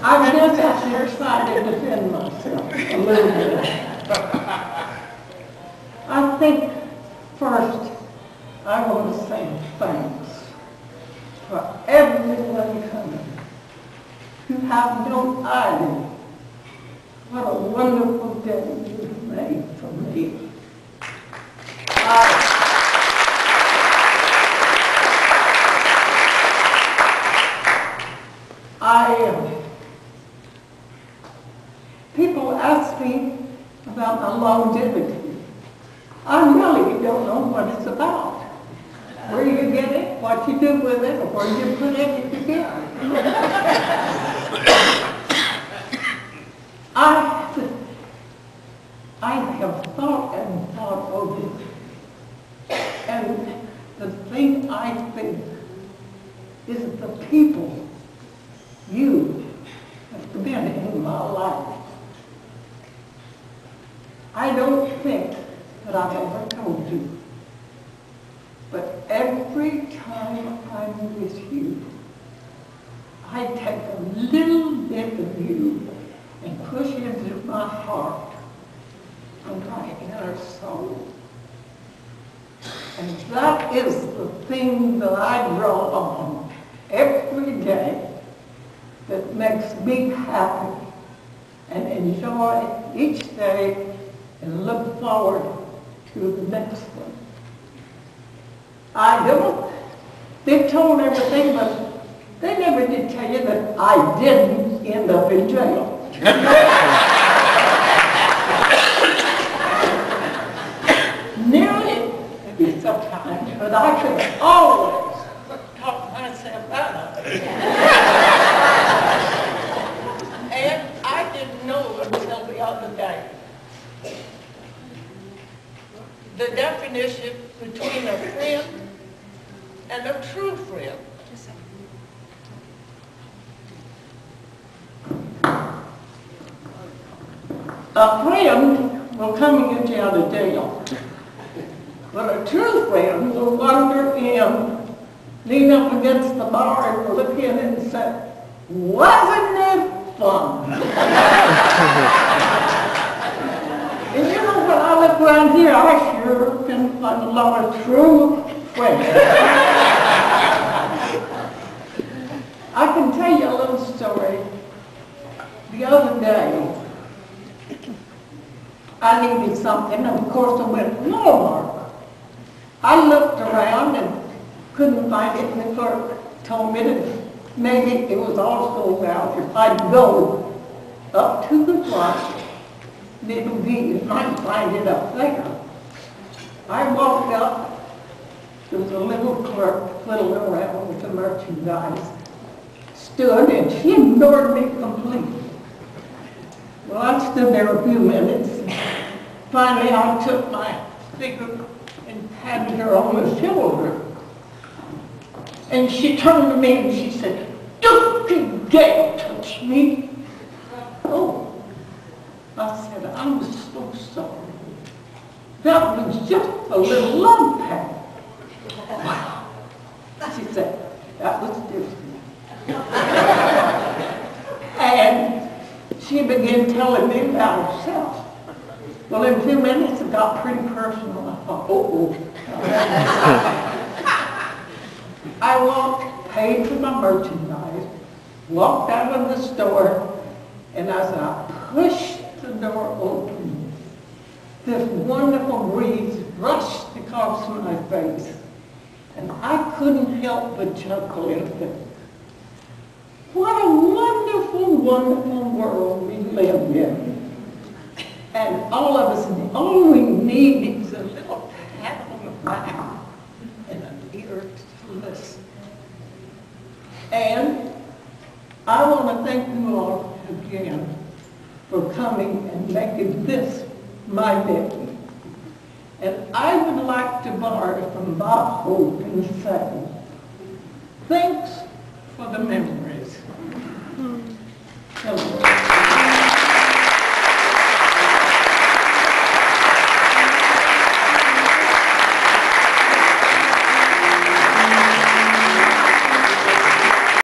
I guess I should try to defend myself a little bit. I think first I want to say thanks for everyone coming. You have no idea what a wonderful day you've made for me. People ask me about my longevity. I really don't know what it's about. Where you get it, what you do with it, or where you put it if you get it. I have thought and thought over it. And the thing I think is the people, you, have been in my life. I don't think that I've ever told you, but every time I'm with you, I take a little bit of you and push it into my heart and my inner soul. And that is the thing that I draw on every day that makes me happy and enjoy each day and look forward to the next one. They told everything, but they never did tell you that I didn't end up in jail. Nearly, maybe sometimes, but I could always talk myself out of it. And I didn't know until the other day the definition between a friend and a true friend. A friend will come and get you out of jail, but a true friend will wander in, lean up against the bar and look in and say, "Wasn't it fun?" And you know, when I look around here, I sure can find a lot of true friends. I can tell you a little story. The other day, I needed something, and of course I went to Walmart. I looked around and couldn't find it, and the clerk told me that maybe it was all sold out. If I'd go up to the front, it'll be, you might find it up there. I walked up, there was a little clerk fiddling around with the merchandise, stood, and she ignored me completely. Well, I stood there a few minutes. Finally, I took my finger and patted her on the shoulder. And she turned to me and she said, "Don't you dare touch me." Oh, I said, "I'm so sorry. That was just a little love pat." Wow. She said, "That was different." And she began telling me about herself. Well, in a few minutes, it got pretty personal. I thought, oh. I paid for my merchandise, walked out of the store, and as I pushed the door open, this wonderful breeze rushed across my face, and I couldn't help but chuckle and think, what a wonderful, wonderful world we live in. And all of us, all we need is a little pat on the back and an ear to listen. And I want to thank you all again for coming and making this my day. And I would like to borrow from Bob Hope and say, thanks for the memory.